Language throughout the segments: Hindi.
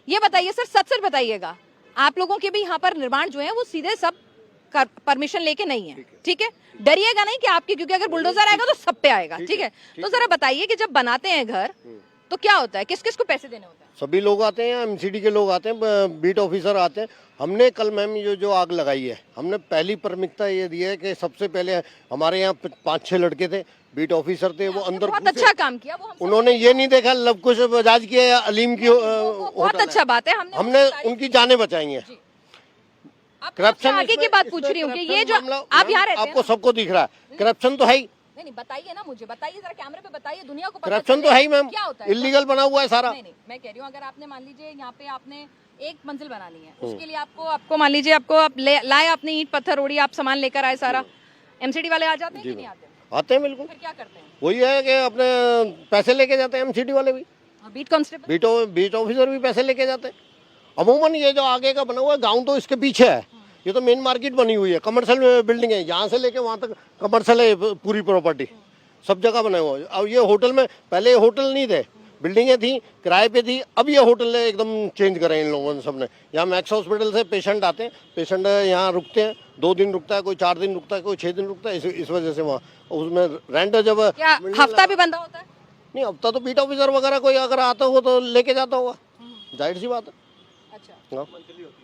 ये बताइए सर, सच सच बताइएगा, आप लोगों के भी यहाँ पर निर्माण जो है वो सीधे सब परमिशन लेके नहीं है, ठीक है? डरिएगा नहीं कि आपके, क्योंकि अगर बुलडोजर आएगा तो सब पे आएगा, ठीक है? तो जरा बताइए कि जब बनाते हैं घर तो क्या होता है, किस किस को पैसे देने होते हैं? सभी लोग आते हैं, एमसीडी के लोग आते हैं, बीट ऑफिसर आते हैं। हमने कल मैम जो आग लगाई है, हमने पहली प्राथमिकता ये दी है कि सबसे पहले हमारे यहाँ 5-6 लड़के थे, बीट ऑफिसर थे, वो अंदर बहुत अच्छा काम किया, वो उन्होंने ये नहीं देखा लब कुछ बजाज की है या अलीम की बहुत अच्छा बात है, हमने उनकी जानें बचाई हैं। करप्शन आगे की बात पूछ रही हूँ कि ये जो आप यहाँ रहते हैं, आपको सबको दिख रहा है, करप्शन तो है ही। नहीं बताइए ना, मुझे बताइए जरा, कैमरे पे बताइए, दुनिया को करप्शन तो है ही मैम, क्या होता है, इलीगल बना हुआ है सारा। नहीं, मैं कह रही हूँ अगर आपने मान लीजिए यहाँ पे आपने एक मंजिल बनानी है, उसके लिए आपको मान लीजिए आप लाए, आपने ईंट पत्थर रोड़ी, आप सामान लेकर आए सारा, एमसीडी वाले आ जाते हैं कि नहीं आते? आते हैं बिल्कुल। फिर क्या करते हैं? वही है कि अपने पैसे लेके जाते हैं, एमसीडी वाले भी, बीट कांस्टेबल, बीट ऑफिसर भी पैसे लेके जाते हैं। अमूमन ये जो आगे का बना हुआ है गाँव तो इसके पीछे है, ये तो मेन मार्केट बनी हुई है, कमर्शियल बिल्डिंग है, यहाँ से लेके वहाँ तक कमर्शियल है पूरी प्रॉपर्टी, सब जगह बने हुए। अब ये होटल में, पहले होटल नहीं थे, बिल्डिंगें थी, किराए पे थी, अब ये होटल है एकदम चेंज करे इन लोगों ने सबने। यहाँ मैक्स हॉस्पिटल से पेशेंट आते हैं, पेशेंट यहाँ रुकते हैं, 2 दिन रुकता है, कोई 4 दिन रुकता है, कोई 6 दिन रुकता है, इस वजह से वहाँ उसमें रेंट जब हफ्ता भी बंदा होता है? नहीं, हफ्ता तो बीट ऑफिसर वगैरह कोई अगर आता हो तो लेके जाता होगा, जाहिर सी बात है। अच्छा,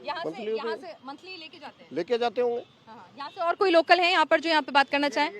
यहाँ से मंथली लेके जाते हैं? लेके जाते होंगे। यहाँ से और कोई लोकल है यहाँ पर जो यहाँ पे बात करना चाहें?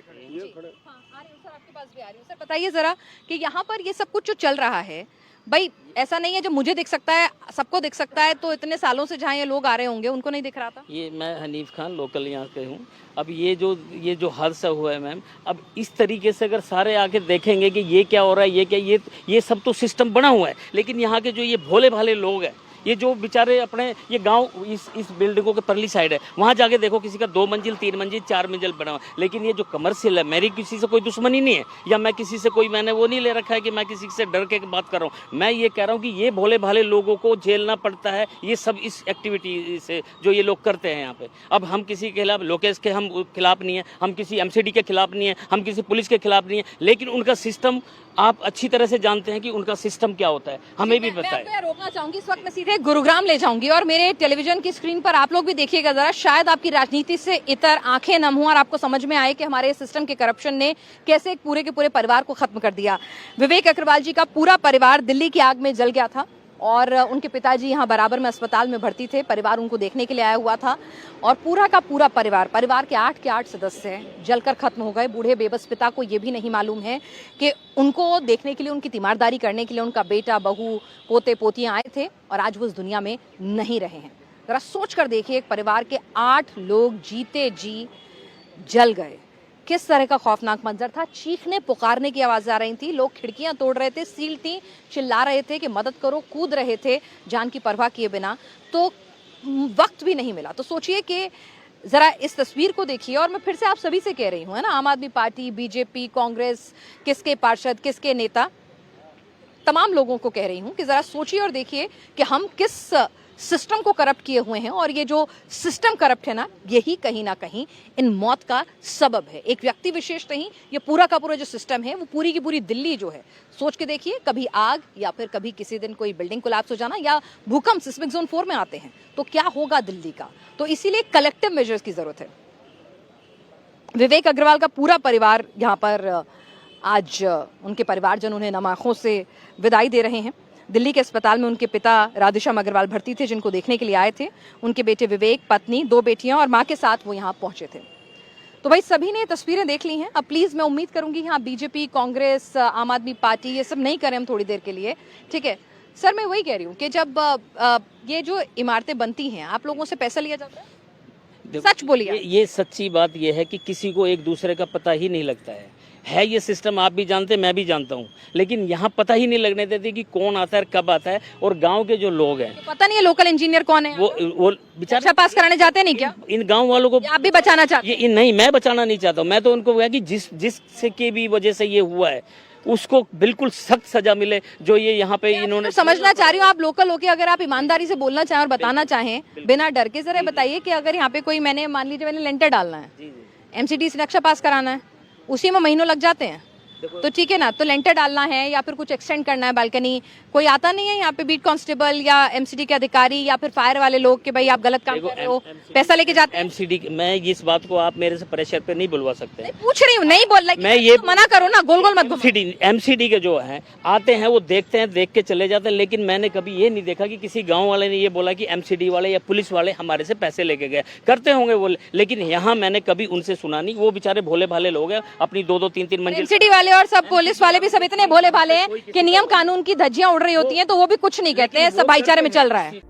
आपके पास भी आ रही हूँ सर, बताइए जरा कि यहाँ पर ये सब कुछ जो चल रहा है, भाई ऐसा नहीं है जो मुझे दिख सकता है सबको दिख सकता है, तो इतने सालों से जहाँ ये लोग आ रहे होंगे उनको नहीं दिख रहा था? ये मैं हनीफ खान लोकल यहाँ के हूँ। अब ये जो हादसा हुआ है मैम, अब इस तरीके से अगर सारे आके देखेंगे कि ये क्या हो रहा है, ये क्या, ये सब तो सिस्टम बना हुआ है, लेकिन यहाँ के जो ये भोले भाले लोग हैं, ये जो बेचारे अपने ये गांव इस बिल्डिंगों के परली साइड है, वहाँ जाके देखो किसी का 2 मंजिल 3 मंजिल 4 मंजिल बना हुआ, लेकिन ये जो कमर्शियल है, मेरी किसी से कोई दुश्मनी नहीं है, या मैं किसी से कोई मैंने वो नहीं ले रखा है कि मैं किसी से डर के बात कर रहा हूँ। मैं ये कह रहा हूँ कि ये भोले भाले लोगों को झेलना पड़ता है ये सब इस एक्टिविटी से जो ये लोग करते हैं यहाँ पे। अब हम किसी के खिलाफ, लोकेश के हम खिलाफ नहीं है, हम किसी एमसीडी के खिलाफ नहीं है, हम किसी पुलिस के खिलाफ नहीं है, लेकिन उनका सिस्टम आप अच्छी तरह से जानते हैं कि उनका सिस्टम क्या होता है, हमें भी पता है। मैं रोकना चाहूंगी, इस वक्त मैं सीधे गुरुग्राम ले जाऊंगी और मेरे टेलीविजन की स्क्रीन पर आप लोग भी देखिएगा जरा, शायद आपकी राजनीति से इतर आंखें नम हुं और आपको समझ में आए कि हमारे सिस्टम के करप्शन ने कैसे एक पूरे के पूरे परिवार को खत्म कर दिया। विवेक अग्रवाल जी का पूरा परिवार दिल्ली की आग में जल गया था और उनके पिताजी यहाँ बराबर में अस्पताल में भर्ती थे, परिवार उनको देखने के लिए आया हुआ था और पूरा का पूरा परिवार के 8 सदस्य जलकर खत्म हो गए। बूढ़े बेबस पिता को ये भी नहीं मालूम है कि उनको देखने के लिए, उनकी तीमारदारी करने के लिए उनका बेटा, बहू, पोते पोतियां आए थे और आज वो इस दुनिया में नहीं रहे हैं। जरा सोच कर देखिए, एक परिवार के 8 लोग जीते जी जल गए, किस तरह का खौफनाक मंजर था। चीखने पुकारने की आवाज़ आ रही थी, लोग खिड़कियां तोड़ रहे थे, सील थी, चिल्ला रहे थे कि मदद करो, कूद रहे थे जान की परवाह किए बिना, तो वक्त भी नहीं मिला। तो सोचिए कि ज़रा इस तस्वीर को देखिए और मैं फिर से आप सभी से कह रही हूँ, है ना, आम आदमी पार्टी, बीजेपी, कांग्रेस, किसके पार्षद, किसके नेता, तमाम लोगों को कह रही हूँ कि ज़रा सोचिए और देखिए कि हम किस सिस्टम को करप्ट किए हुए हैं और ये जो सिस्टम करप्ट है ना, यही कहीं ना कहीं इन मौत का सबब है। एक व्यक्ति विशेष नहीं, ये पूरा का पूरा जो सिस्टम है, वो पूरी की पूरी दिल्ली जो है, सोच के देखिए, कभी आग या फिर कभी किसी दिन कोई बिल्डिंग कोलैप्स हो जाना या भूकंप सिस्मिक जोन 4 में आते हैं तो क्या होगा दिल्ली का। तो इसीलिए कलेक्टिव मेजर्स की जरूरत है। विवेक अग्रवाल का पूरा परिवार यहाँ पर आज उनके परिवारजन उन्हें नम आंखों से विदाई दे रहे हैं। दिल्ली के अस्पताल में उनके पिता राधेश्याम अग्रवाल भर्ती थे, जिनको देखने के लिए आए थे। उनके बेटे विवेक, पत्नी, 2 बेटियां और मां के साथ वो यहाँ पहुंचे थे। तो भाई सभी ने तस्वीरें देख ली हैं। अब प्लीज मैं उम्मीद करूंगी यहाँ बीजेपी, कांग्रेस, आम आदमी पार्टी ये सब नहीं करें हम थोड़ी देर के लिए, ठीक है सर। मैं वही कह रही हूँ कि जब ये जो इमारतें बनती हैं, आप लोगों से पैसा लिया जाता है? सच बोलिए। ये सच्ची बात ये है कि किसी को एक दूसरे का पता ही नहीं लगता है ये सिस्टम, आप भी जानते, मैं भी जानता हूँ, लेकिन यहाँ पता ही नहीं लगने देते कि कौन आता है, कब आता है। और गांव के जो लोग हैं, तो पता नहीं है लोकल इंजीनियर कौन है, वो बेचारे अच्छा पास कराने जाते नहीं क्या? इन गांव वालों को आप भी बचाना चाहते हैं? नहीं, मैं बचाना नहीं चाहता हूँ। मैं तो उनको कहा कि जिससे की भी वजह से ये हुआ है उसको बिल्कुल सख्त सजा मिले, जो ये यहाँ पे इन्होंने। तो समझना चाह रही हूँ, आप लोकल होके अगर आप ईमानदारी से बोलना चाहें और बताना चाहें बिना डर के, जरा बताइए कि अगर यहाँ पे कोई, मैंने मान लीजिए मैंने लेंटर डालना है, एमसीडी से नक्शा पास कराना है, उसी में महीनों लग जाते हैं, तो ठीक है ना, तो लेंटर डालना है या फिर कुछ एक्सटेंड करना है बालकनी, कोई आता नहीं है यहाँ पे बीट कांस्टेबल या एमसीडी के अधिकारी या फिर फायर वाले लोग कि भाई आप गलत काम कर रहे हो, पैसा लेके जाते हैं? एमसीडी मैं इस बात को आप मेरे से प्रेशर पे नहीं बुलवा सकते हैं। पूछ रही हूँ, नहीं बोल रही, मैं ये मना करो ना, गोल गोल मत घुमाओ। एमसीडी के जो हैं आते हैं, वो देखते हैं, देख के चले जाते हैं, लेकिन मैंने कभी ये नहीं देखा कि किसी गांव वाले ने ये बोला कि एमसीडी वाले या पुलिस वाले हमारे से पैसे लेके गए। करते होंगे वो, लेकिन यहाँ मैंने कभी उनसे सुना नहीं। वो बेचारे भोले भाले लोग हैं, अपनी 2-2 3-3 मंजिल। एमसीडी वाले और सब पुलिस वाले भी सब इतने भोले भाले हैं कि नियम कानून की धज्जियां उड़ रही होती हैं तो वो भी कुछ नहीं कहते हैं, सब भाईचारे में चल रहा है।